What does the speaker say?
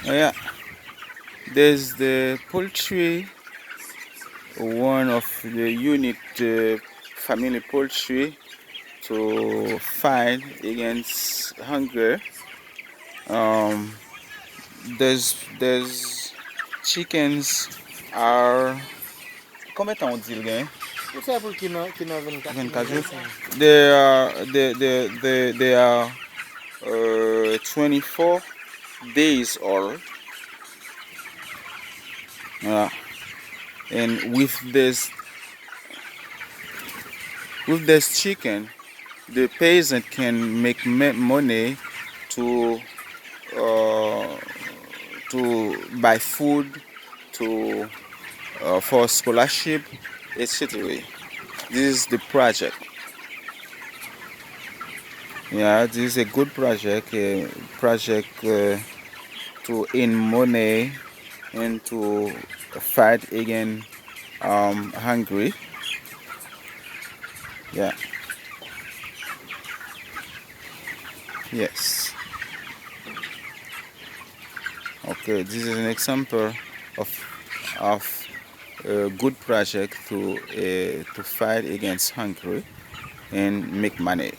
Oh, yeah, there's the poultry, one of the unit family poultry to fight against hunger. Um, there's chickens are combien de temps on dit le gain? 24 jours. They are 24 days old. Uh, and with this chicken, the peasant can make money to uh, buy food, to for scholarship, etc. This is the project. Yeah, this is a good project. A project to earn money and to fight against hungry. Yeah. Yes. Okay. This is an example of of a good project to fight against hunger and make money.